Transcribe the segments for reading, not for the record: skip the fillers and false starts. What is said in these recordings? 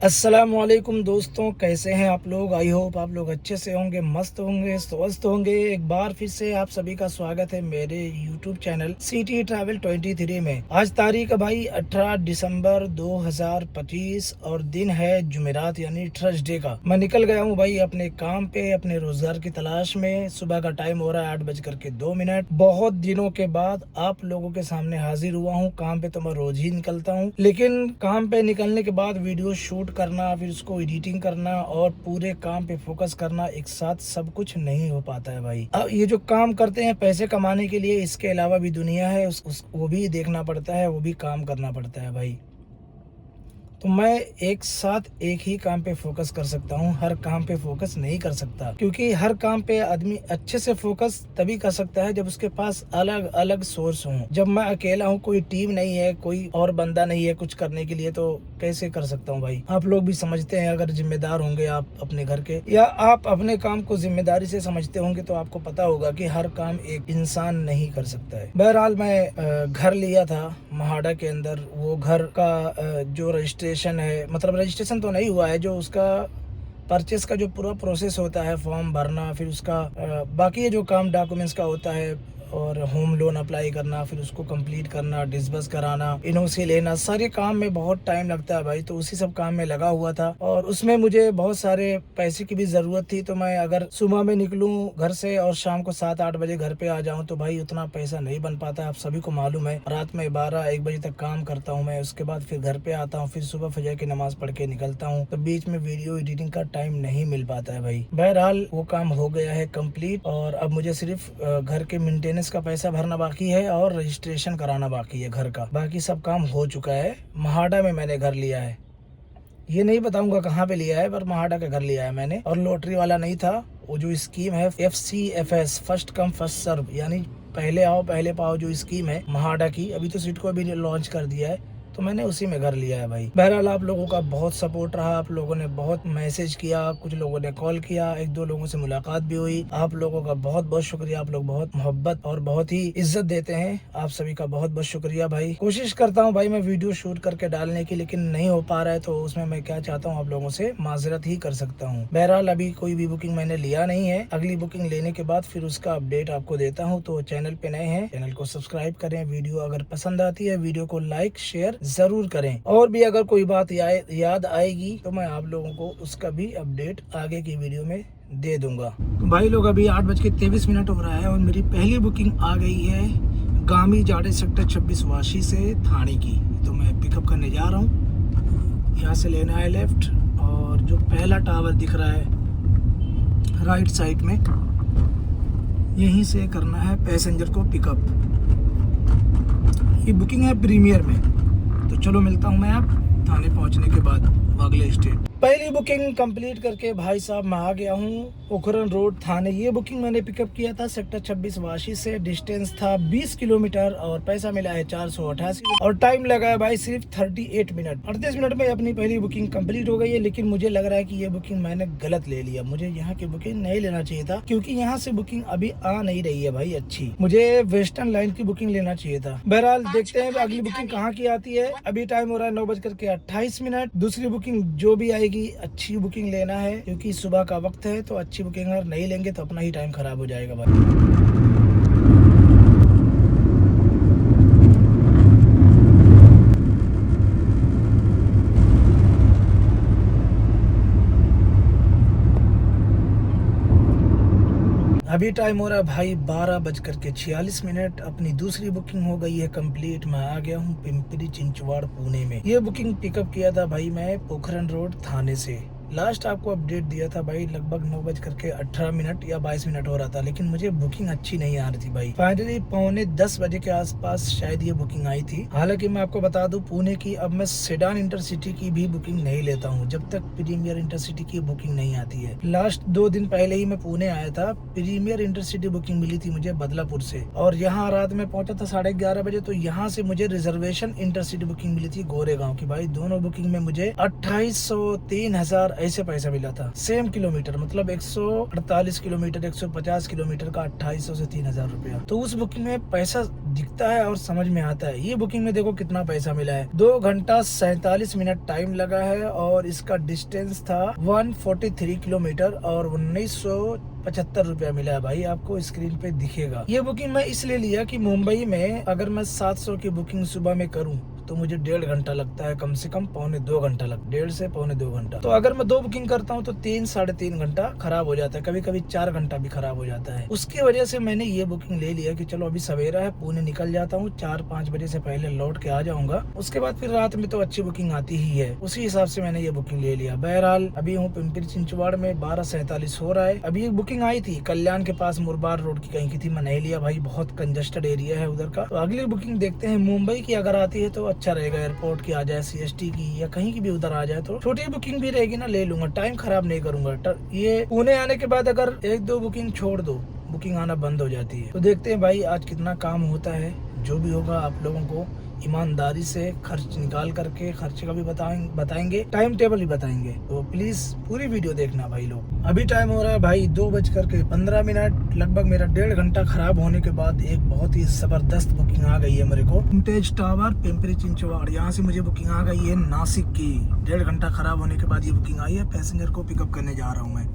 अस्सलामुअलैकुम दोस्तों, कैसे हैं आप लोग। आई होप आप लोग अच्छे से होंगे, मस्त होंगे, स्वस्थ होंगे। एक बार फिर से आप सभी का स्वागत है मेरे यूट्यूब चैनल सिटी ट्रैवल 23 में। आज तारीख है भाई 18 दिसंबर 2025 और दिन है जुमेरात यानी थर्सडे का। मैं निकल गया हूं भाई अपने काम पे, अपने रोजगार की तलाश में। सुबह का टाइम हो रहा है 8:02। बहुत दिनों के बाद आप लोगों के सामने हाजिर हुआ हूँ। काम पे तो मैं रोज ही निकलता हूँ, लेकिन काम पे निकलने के बाद वीडियो शूट करना, फिर उसको एडिटिंग करना और पूरे काम पे फोकस करना, एक साथ सब कुछ नहीं हो पाता है भाई। अब ये जो काम करते हैं पैसे कमाने के लिए, इसके अलावा भी दुनिया है, वो भी देखना पड़ता है, वो भी काम करना पड़ता है भाई। तो मैं एक साथ एक ही काम पे फोकस कर सकता हूँ, हर काम पे फोकस नहीं कर सकता, क्योंकि हर काम पे आदमी अच्छे से फोकस तभी कर सकता है जब उसके पास अलग अलग सोर्स हों। जब मैं अकेला हूँ, कोई टीम नहीं है, कोई और बंदा नहीं है कुछ करने के लिए, तो कैसे कर सकता हूँ भाई। आप लोग भी समझते हैं, अगर जिम्मेदार होंगे आप अपने घर के, या आप अपने काम को जिम्मेदारी से समझते होंगे, तो आपको पता होगा कि हर काम एक इंसान नहीं कर सकता है। बहरहाल मैं घर लिया था महाड़ा के अंदर। वो घर का जो रजिस्ट्रेशन है, मतलब रजिस्ट्रेशन तो नहीं हुआ है, जो उसका परचेस का जो पूरा प्रोसेस होता है, फॉर्म भरना, फिर उसका बाकी ये जो काम डॉक्यूमेंट्स का होता है, और होम लोन अप्लाई करना, फिर उसको कंप्लीट करना, डिसबर्स कराना, इनओसी लेना, सारे काम में बहुत टाइम लगता है भाई। तो उसी सब काम में लगा हुआ था और उसमें मुझे बहुत सारे पैसे की भी जरूरत थी। तो मैं अगर सुबह में निकलूं घर से और शाम को 7-8 बजे घर पे आ जाऊं, तो भाई उतना पैसा नहीं बन पाता है, आप सभी को मालूम है। रात में 12-1 बजे तक काम करता हूँ मैं, उसके बाद फिर घर पे आता हूँ, फिर सुबह फजर की नमाज पढ़ के निकलता हूँ, तो बीच में वीडियो एडिटिंग का टाइम नहीं मिल पाता है भाई। बहरहाल वो काम हो गया है कंप्लीट, और अब मुझे सिर्फ घर के मेंटेनेंस का पैसा भरना बाकी है और रजिस्ट्रेशन कराना बाकी है घर का। बाकी सब काम हो चुका है। महाड़ा में मैंने घर लिया है, ये नहीं बताऊंगा कहाँ पे लिया है, पर महाड़ा का घर लिया है मैंने। और लॉटरी वाला नहीं था, वो जो स्कीम है FCFS, first come first serve, यानी पहले आओ पहले पाओ, जो स्कीम है महाड़ा की, अभी तो सिडको अभी लॉन्च कर दिया है, तो मैंने उसी में घर लिया है भाई। बहरहाल आप लोगों का बहुत सपोर्ट रहा, आप लोगों ने बहुत मैसेज किया, कुछ लोगों ने कॉल किया, 1-2 लोगों से मुलाकात भी हुई। आप लोगों का बहुत बहुत शुक्रिया, आप लोग बहुत मोहब्बत और बहुत ही इज्जत देते हैं, आप सभी का बहुत बहुत शुक्रिया भाई। कोशिश करता हूँ भाई मैं वीडियो शूट करके डालने की, लेकिन नहीं हो पा रहा है, तो उसमें मैं क्या चाहता हूँ, आप लोगों से माजरत ही कर सकता हूँ। बहरहाल अभी कोई भी बुकिंग मैंने लिया नहीं है, अगली बुकिंग लेने के बाद फिर उसका अपडेट आपको देता हूँ। तो चैनल पे नए हैं, चैनल को सब्सक्राइब करें, वीडियो अगर पसंद आती है वीडियो को लाइक शेयर जरूर करें, और भी अगर कोई बात याद आएगी तो मैं आप लोगों को उसका भी अपडेट आगे की वीडियो में दे दूंगा। तो भाई लोग अभी 8:23 हो रहा है और मेरी पहली बुकिंग आ गई है गामी जाड़े सेक्टर 26 वाशी से थाने की। तो मैं पिकअप करने जा रहा हूँ, यहाँ से लेना है लेफ्ट, और जो पहला टावर दिख रहा है राइट साइड में, यहीं से करना है पैसेंजर को पिकअप। ये बुकिंग है प्रीमियर में। तो चलो मिलता हूँ मैं अब थाने पहुँचने के बाद वागले स्टेट। पहली बुकिंग कंप्लीट करके भाई साहब मैं आ गया हूँ पोखरण रोड थाने। ये बुकिंग मैंने पिकअप किया था सेक्टर 26 वाशी से, डिस्टेंस था 20 किलोमीटर और पैसा मिला है 488, और टाइम लगा है भाई सिर्फ 38 मिनट। 38 मिनट में अपनी पहली बुकिंग कंप्लीट हो गई है। लेकिन मुझे लग रहा है कि ये बुकिंग मैंने गलत ले लिया, मुझे यहाँ की बुकिंग नहीं लेना चाहिए था, क्योंकि यहाँ से बुकिंग अभी आ नहीं रही है भाई अच्छी। मुझे वेस्टर्न लाइन की बुकिंग लेना चाहिए था। बहरहाल देखते हैं अगली बुकिंग कहाँ की आती है। अभी टाइम हो रहा है 9:28। दूसरी बुकिंग जो भी आएगी अच्छी बुकिंग लेना है, क्योंकि सुबह का वक्त है, तो अच्छी बुकिंग अगर नहीं लेंगे तो अपना ही टाइम खराब हो जाएगा भाई। अभी टाइम हो रहा है भाई 12:46। अपनी दूसरी बुकिंग हो गई है कंप्लीट। मैं आ गया हूँ पिंपरी चिंचवाड़ पुणे में। ये बुकिंग पिकअप किया था भाई मैं पोखरण रोड थाने से। लास्ट आपको अपडेट दिया था भाई लगभग 9:18 या 22 हो रहा था, लेकिन मुझे बुकिंग अच्छी नहीं आ रही थी भाई। फाइनली 9:45 बजे के आसपास शायद ये बुकिंग आई थी। हालांकि मैं आपको बता दूं पुणे की अब मैं सेडान इंटरसिटी की भी बुकिंग नहीं लेता हूं जब तक प्रीमियर इंटरसिटी की बुकिंग नहीं आती है। लास्ट 2 दिन पहले ही मैं पुणे आया था, प्रीमियर इंटरसिटी बुकिंग मिली थी मुझे बदलापुर से, और यहाँ रात में पहुंचा था 11:30 बजे। तो यहाँ से मुझे रिजर्वेशन इंटरसिटी बुकिंग मिली थी गोरेगांव की भाई। दोनों बुकिंग में मुझे 2800, 3000 ऐसे पैसा मिला था। सेम किलोमीटर मतलब 148 किलोमीटर 150 किलोमीटर का 2800 से 3000 रुपया। तो उस बुकिंग में पैसा दिखता है और समझ में आता है। ये बुकिंग में देखो कितना पैसा मिला है, 2 घंटा 47 मिनट टाइम लगा है और इसका डिस्टेंस था 143 किलोमीटर और 1975 रुपया मिला है भाई। आपको स्क्रीन पे दिखेगा। ये बुकिंग मैं इसलिए लिया कि मुंबई में अगर मैं 700 की बुकिंग सुबह में करूं तो मुझे 1.5 घंटा लगता है, कम से कम 1.25 घंटा 1.5 से 1.25 घंटा। तो अगर मैं 2 बुकिंग करता हूँ तो 3 साढ़े 3 घंटा खराब हो जाता है, कभी कभी 4 घंटा भी खराब हो जाता है। उसकी वजह से मैंने ये बुकिंग ले लिया कि चलो अभी सवेरा है, पुणे निकल जाता हूँ, 4-5 बजे से पहले लौट के आ जाऊंगा। उसके बाद फिर रात में तो अच्छी बुकिंग आती ही है, उसी हिसाब से मैंने ये बुकिंग ले लिया। बहरहाल अभी हूँ पिंपरी चिंचवाड़ में, 12:47 हो रहा है। अभी एक बुकिंग आई थी कल्याण के पास, मुरबाड रोड की कहीं की थी, मैं नहीं लिया भाई, बहुत कंजस्टेड एरिया है उधर का। तो अगली बुकिंग देखते हैं मुंबई की अगर आती है तो अच्छा रहेगा, एयरपोर्ट की आ जाए, CST की या कहीं की भी उधर आ जाए तो छोटी बुकिंग भी रहेगी ना, ले लूंगा, टाइम खराब नहीं करूंगा। ये पुणे आने के बाद अगर 1-2 बुकिंग छोड़ दो, बुकिंग आना बंद हो जाती है। तो देखते हैं भाई आज कितना काम होता है। जो भी होगा आप लोगों को ईमानदारी से खर्च निकाल करके खर्चे का भी बताएंगे, टाइम टेबल भी बताएंगे। तो प्लीज पूरी वीडियो देखना भाई लोग। अभी टाइम हो रहा है भाई 2:15 लगभग। मेरा 1.5 घंटा खराब होने के बाद एक बहुत ही जबरदस्त बुकिंग आ गई है मेरे को, विंटेज टावर पिंपरी चिंचवाड़। यहाँ से मुझे बुकिंग आ गई है नासिक की। 1.5 घंटा खराब होने के बाद ये बुकिंग आई है। पैसेंजर को पिकअप करने जा रहा हूँ मैं।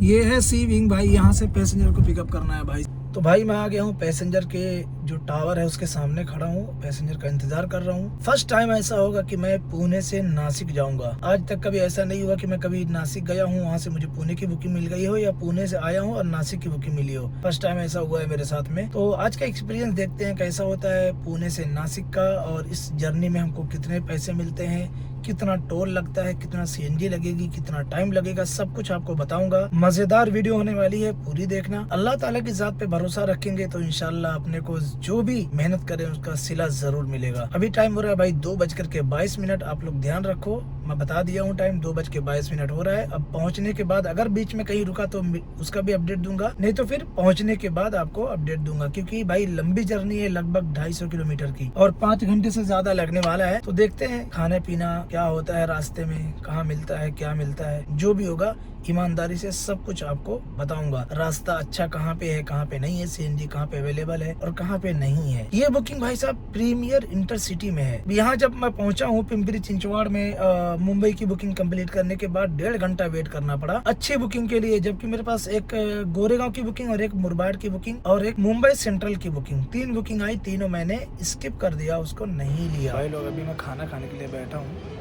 ये है सी विंग भाई, यहाँ से पैसेंजर को पिकअप करना है भाई। तो भाई मैं आ गया हूँ पैसेंजर के जो टावर है उसके सामने खड़ा हूँ, पैसेंजर का इंतजार कर रहा हूँ। फर्स्ट टाइम ऐसा होगा कि मैं पुणे से नासिक जाऊंगा। आज तक कभी ऐसा नहीं हुआ कि मैं कभी नासिक गया हूँ, वहाँ से मुझे पुणे की बुकिंग मिल गई हो या पुणे से आया हूँ और नासिक की बुकिंग मिली हो। फर्स्ट टाइम ऐसा हुआ है मेरे साथ में। तो आज का एक्सपीरियंस देखते हैं कैसा होता है पुणे से नासिक का, और इस जर्नी में हमको कितने पैसे मिलते हैं, कितना टोल लगता है, कितना CNG लगेगी, कितना टाइम लगेगा, सब कुछ आपको बताऊंगा। मजेदार वीडियो होने वाली है, पूरी देखना। अल्लाह ताला की जात पे भरोसा रखेंगे तो इंशाल्लाह अपने को जो भी मेहनत करें उसका सिला जरूर मिलेगा। अभी टाइम हो रहा है भाई 2:22। आप लोग ध्यान रखो, मैं बता दिया हूँ टाइम 2:22 हो रहा है। अब पहुँचने के बाद अगर बीच में कहीं रुका तो उसका भी अपडेट दूंगा, नहीं तो फिर पहुँचने के बाद आपको अपडेट दूंगा, क्योंकि भाई लंबी जर्नी है, लगभग 250 किलोमीटर की और 5 घंटे से ज्यादा लगने वाला है। तो देखते हैं खाने पीना क्या होता है रास्ते में, कहाँ मिलता है, क्या मिलता है, जो भी होगा ईमानदारी से सब कुछ आपको बताऊंगा। रास्ता अच्छा कहाँ पे है, कहाँ पे नहीं है, CNG कहाँ पे अवेलेबल है और कहाँ पे नहीं है। ये बुकिंग भाई साहब प्रीमियर इंटरसिटी में है। यहाँ जब मैं पहुंचा हूँ पिंपरी चिंचवाड़ में, मुंबई की बुकिंग कंप्लीट करने के बाद 1.5 घंटा वेट करना पड़ा अच्छी बुकिंग के लिए, जबकि मेरे पास एक गोरेगांव की बुकिंग और एक मुरबाड की बुकिंग और एक मुंबई सेंट्रल की बुकिंग, 3 बुकिंग आई, तीनों मैंने स्किप कर दिया, उसको नहीं लिया। भाई लोग अभी मैं खाना खाने के लिए बैठा हूँ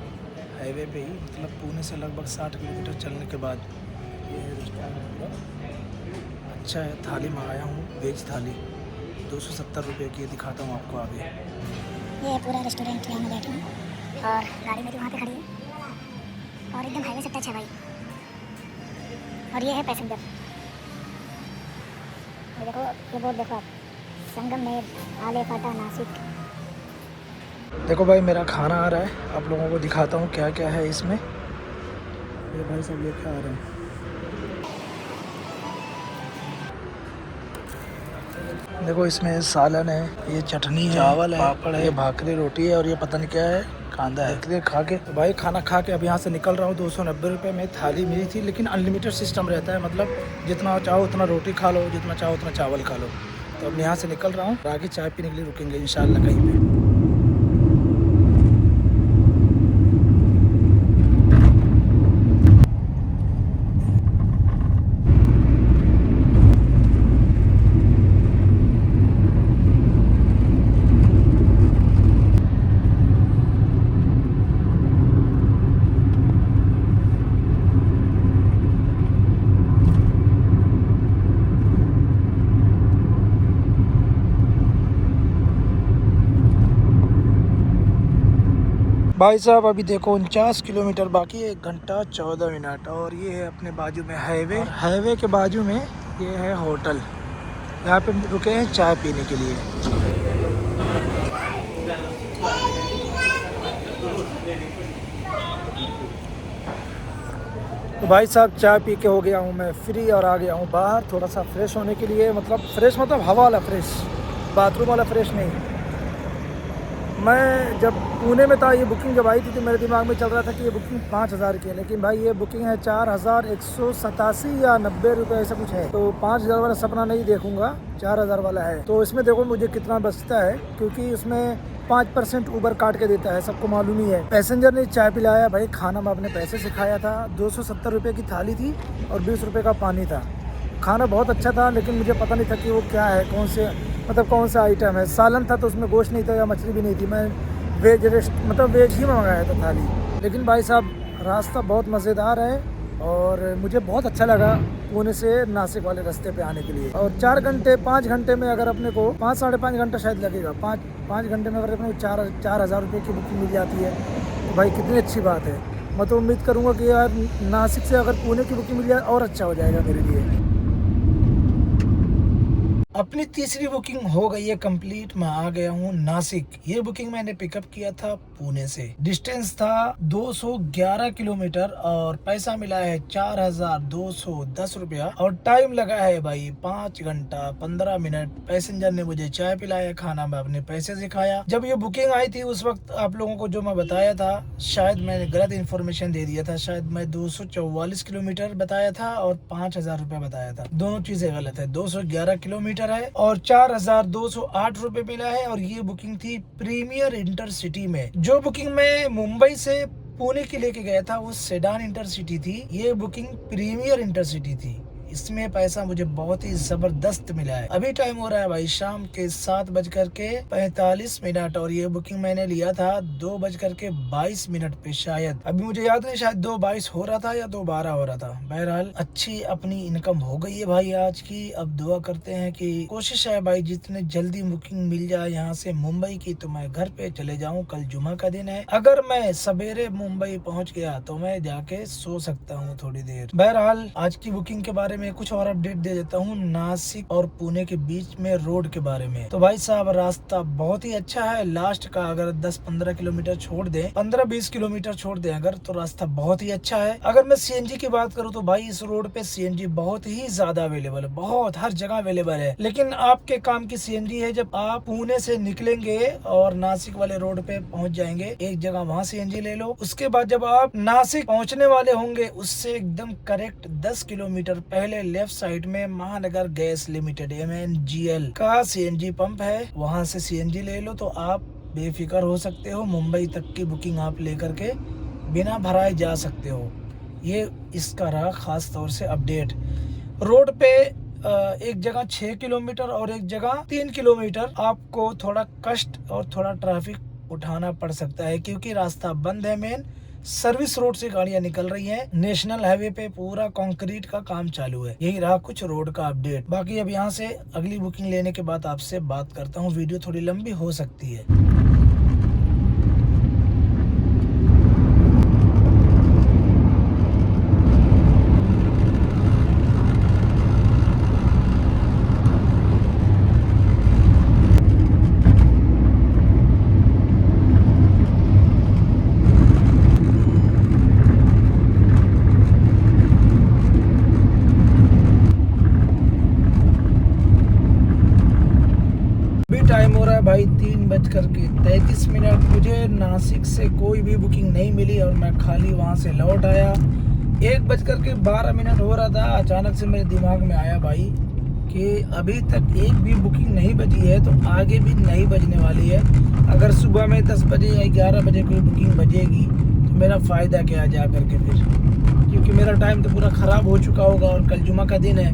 हाईवे पे ही, मतलब पुणे से लगभग 60 किलोमीटर चलने के बाद। ये रेस्टोरेंट अच्छा है, थाली मंगाया हूँ, वेज थाली 270 रुपये की, दिखाता हूँ आपको आगे। ये पूरा रेस्टोरेंट यहाँ मैं बैठा हूँ और गाड़ी मेरी वहाँ पे खड़ी है और एकदम हाईवे से टच है भाई। और ये है पैसेंजर, ये देखो, ये बोर्ड देखो आप, संगमनेर आले फाटा नासिक। देखो भाई मेरा खाना आ रहा है, आप लोगों को दिखाता हूँ क्या क्या है इसमें। ये भाई सब लेके आ रहे हैं। देखो इसमें सालन है, ये चटनी है, चावल है, पापड़ है, ये भाकरी रोटी है और ये पता नहीं क्या है, कांदा है। खा के तो भाई खाना खा के अब यहाँ से निकल रहा हूँ। 290 रुपये में थाली मिली थी, लेकिन अनलिमिटेड सिस्टम रहता है, मतलब जितना चाहो उतना रोटी खा लो, जितना चाहो उतना चावल खा लो। तो अब यहाँ से निकल रहा हूँ, आगे चाय पीने के लिए रुकेंगे इंशाल्लाह कहीं पे। भाई साहब अभी देखो 49 किलोमीटर बाकी है, 1 घंटा 14 मिनट। और ये है अपने बाजू में हाईवे, हाईवे के बाजू में ये है होटल, यहाँ पे रुके हैं चाय पीने के लिए। तो भाई साहब चाय पी के हो गया हूँ मैं फ्री और आ गया हूँ बाहर थोड़ा सा फ्रेश होने के लिए, मतलब फ्रेश मतलब हवा वाला फ्रेश, बाथरूम वाला फ्रेश नहीं। मैं जब पुणे में था, ये बुकिंग जब आई थी तो मेरे दिमाग में चल रहा था कि ये बुकिंग 5,000 की है, लेकिन भाई ये बुकिंग है 4,187 या 90 रुपये ऐसा कुछ है। तो 5,000 वाला सपना नहीं देखूंगा, 4,000 वाला है। तो इसमें देखो मुझे कितना बचता है, क्योंकि उसमें 5% ऊबर काट के देता है, सबको मालूम ही है। पैसेंजर ने चाय पिलाया भाई, खाना मैं अपने पैसे से खाया था। 270 रुपये की थाली थी और 20 रुपये का पानी था। खाना बहुत अच्छा था, लेकिन मुझे पता नहीं था कि वो क्या है, कौन सा आइटम है। सालन था तो उसमें गोश्त नहीं था या मछली भी नहीं थी। मैं वेज ही मंगाया था थाली। लेकिन भाई साहब रास्ता बहुत मज़ेदार है और मुझे बहुत अच्छा लगा पुणे से नासिक वाले रास्ते पे आने के लिए। और 5 घंटे में अगर अपने को 5 साढ़े 5 घंटा शायद लगेगा, 5 घंटे में अगर अपने को 4,000 रुपये की बुकिंग मिल जाती है तो भाई कितनी अच्छी बात है। मैं तो उम्मीद करूँगा कि यार नासिक से अगर पुणे की बुकिंग मिल जाए और अच्छा हो जाएगा मेरे लिए। अपनी तीसरी बुकिंग हो गई है कंप्लीट। मैं आ गया हूँ नासिक। ये बुकिंग मैंने पिकअप किया था पुणे से। डिस्टेंस था 211 किलोमीटर और पैसा मिला है 4,210 रुपया और टाइम लगा है भाई 5 घंटा 15 मिनट। पैसेंजर ने मुझे चाय पिलाया, खाना मैं अपने पैसे से खाया। जब ये बुकिंग आई थी उस वक्त आप लोगों को जो मैं बताया था, शायद मैंने गलत इन्फॉर्मेशन दे दिया था। शायद मैं 244 किलोमीटर बताया था और 5,000 रुपया बताया था। दोनों चीजें गलत है। 211 किलोमीटर है और 4,208 रुपए मिला है। और ये बुकिंग थी प्रीमियर इंटरसिटी में। जो बुकिंग मैं मुंबई से पुणे के लेके गया था वो सेडान इंटरसिटी थी, ये बुकिंग प्रीमियर इंटरसिटी थी। इसमें पैसा मुझे बहुत ही जबरदस्त मिला है। अभी टाइम हो रहा है भाई शाम के 7:45 और ये बुकिंग मैंने लिया था 2:22 पे शायद। अभी मुझे याद नहीं, शायद 2:22 हो रहा था या 2:12 हो रहा था। बहरहाल अच्छी अपनी इनकम हो गई है भाई आज की। अब दुआ करते हैं कि कोशिश है भाई जितने जल्दी बुकिंग मिल जाए यहाँ से मुंबई की तो मैं घर पे चले जाऊँ। कल जुमा का दिन है। अगर मैं सवेरे मुंबई पहुँच गया तो मैं जाके सो सकता हूँ थोड़ी देर। बहरहाल आज की बुकिंग के बारे में कुछ और अपडेट दे देता हूँ नासिक और पुणे के बीच में रोड के बारे में। तो भाई साहब रास्ता बहुत ही अच्छा है। लास्ट का अगर 10-15 किलोमीटर छोड़ दें, 15-20 किलोमीटर छोड़ दें अगर, तो रास्ता बहुत ही अच्छा है। अगर मैं सीएनजी की बात करूँ तो भाई इस रोड पे सीएनजी बहुत ही ज्यादा अवेलेबल है, बहुत हर जगह अवेलेबल है। लेकिन आपके काम की सीएनजी है जब आप पुणे से निकलेंगे और नासिक वाले रोड पे पहुंच जाएंगे, एक जगह वहाँ सीएनजी ले लो। उसके बाद जब आप नासिक पहुंचने वाले होंगे उससे एकदम करेक्ट 10 किलोमीटर पहले लेफ्ट साइड में महानगर गैस लिमिटेड MNGL का सीएनजी पंप है, वहां से सीएनजी ले लो तो आप बेफिक्र हो सकते हो। मुंबई तक की बुकिंग आप लेकर के बिना भराए जा सकते हो। ये इसका रहा खास तौर से अपडेट। रोड पे एक जगह 6 किलोमीटर और एक जगह 3 किलोमीटर आपको थोड़ा कष्ट और थोड़ा ट्रैफिक उठाना पड़ सकता है, क्योंकि रास्ता बंद है। मेन सर्विस रोड से गाड़ियां निकल रही हैं। नेशनल हाईवे पे पूरा कंक्रीट का काम चालू है। यही रहा कुछ रोड का अपडेट। बाकी अब यहाँ से अगली बुकिंग लेने के बाद आपसे बात करता हूँ। वीडियो थोड़ी लंबी हो सकती है। टाइम हो रहा है भाई 3:33। मुझे नासिक से कोई भी बुकिंग नहीं मिली और मैं खाली वहां से लौट आया। 1:12 हो रहा था। अचानक से मेरे दिमाग में आया भाई कि अभी तक एक भी बुकिंग नहीं बजी है तो आगे भी नहीं बजने वाली है। अगर सुबह में 10 बजे या 11 बजे कोई बुकिंग बजेगी तो मेरा फ़ायदा क्या जा करके फिर, क्योंकि मेरा टाइम तो पूरा ख़राब हो चुका होगा और कल जुमा का दिन है।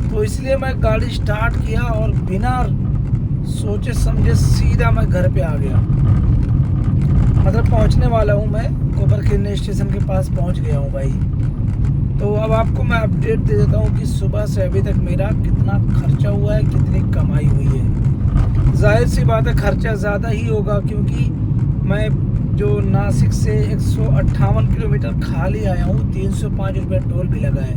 तो इसलिए मैं गाड़ी स्टार्ट किया और बिना सोचे समझे सीधा मैं घर पे आ गया। मतलब पहुंचने वाला हूं, मैं कोपरखैरने स्टेशन के पास पहुंच गया हूं भाई। तो अब आपको मैं अपडेट दे देता हूं कि सुबह से अभी तक मेरा कितना खर्चा हुआ है, कितनी कमाई हुई है। जाहिर सी बात है खर्चा ज़्यादा ही होगा, क्योंकि मैं जो नासिक से 158 किलोमीटर खाली आया हूँ। 305 रुपये टोल भी लगा है।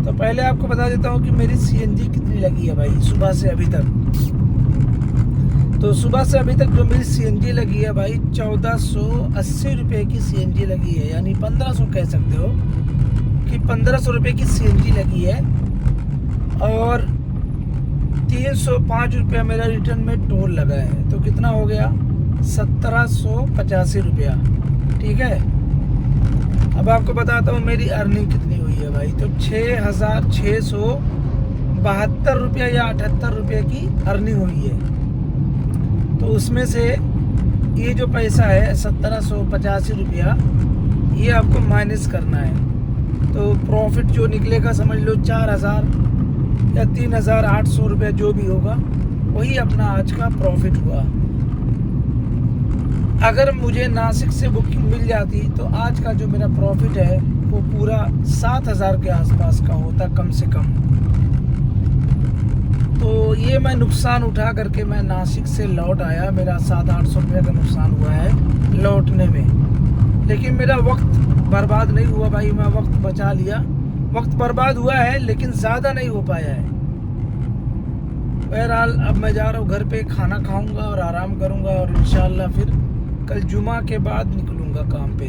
तो पहले आपको बता देता हूँ कि मेरी सीएनजी कितनी लगी है भाई सुबह से अभी तक। तो सुबह से अभी तक जो मेरी सीएनजी लगी है भाई 1480 रुपये की सीएनजी लगी है, यानी 1500 कह सकते हो कि 1500 रुपये की सीएनजी लगी है। और 305 रुपया मेरा रिटर्न में टोल लगा है। तो कितना हो गया 1785 रुपया। ठीक है, अब आपको बताता हूँ मेरी अर्निंग कितनी हुई है भाई। तो 6672 रुपया या 78 रुपये की अर्निंग हुई है। तो उसमें से ये जो पैसा है 1785 रुपया, ये आपको माइनस करना है। तो प्रॉफिट जो निकलेगा समझ लो 4000 या 3800 रुपया, जो भी होगा वही अपना आज का प्रॉफिट हुआ। अगर मुझे नासिक से बुकिंग मिल जाती तो आज का जो मेरा प्रॉफिट है वो पूरा 7000 के आसपास का होता कम से कम। तो ये मैं नुकसान उठा करके मैं नासिक से लौट आया। मेरा 700-800 रुपये का नुकसान हुआ है लौटने में, लेकिन मेरा वक्त बर्बाद नहीं हुआ भाई। मैं वक्त बचा लिया। वक्त बर्बाद हुआ है लेकिन ज़्यादा नहीं हो पाया है। बहरहाल अब मैं जा रहा हूँ घर पे, खाना खाऊंगा और आराम करूंगा और इंशाल्लाह फिर कल जुमा के बाद निकलूंगा काम पे।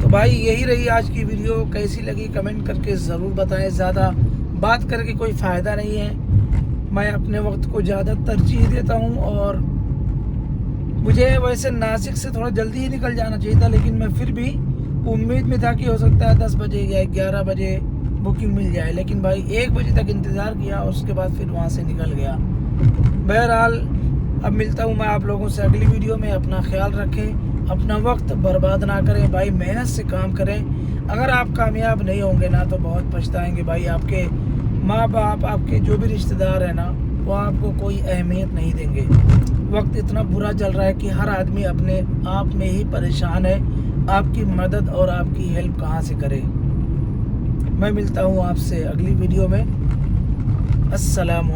तो भाई यही रही आज की वीडियो। कैसी लगी कमेंट करके ज़रूर बताएं। ज़्यादा बात करके कोई फ़ायदा नहीं है। मैं अपने वक्त को ज़्यादा तरजीह देता हूँ और मुझे वैसे नासिक से थोड़ा जल्दी ही निकल जाना चाहिए था, लेकिन मैं फिर भी उम्मीद में था कि हो सकता है 10 बजे या 11 बजे बुकिंग मिल जाए, लेकिन भाई 1 बजे तक इंतज़ार किया, उसके बाद फिर वहाँ से निकल गया। बहरहाल अब मिलता हूँ मैं आप लोगों से अगली वीडियो में। अपना ख्याल रखें, अपना वक्त बर्बाद ना करें भाई, मेहनत से काम करें। अगर आप कामयाब नहीं होंगे ना तो बहुत पछताएंगे भाई। आपके माँ बाप, आपके जो भी रिश्तेदार हैं ना, वो आपको कोई अहमियत नहीं देंगे। वक्त इतना बुरा चल रहा है कि हर आदमी अपने आप में ही परेशान है। आपकी मदद और आपकी हेल्प कहाँ से करे। मैं मिलता हूँ आपसे अगली वीडियो में। अस्सलाम।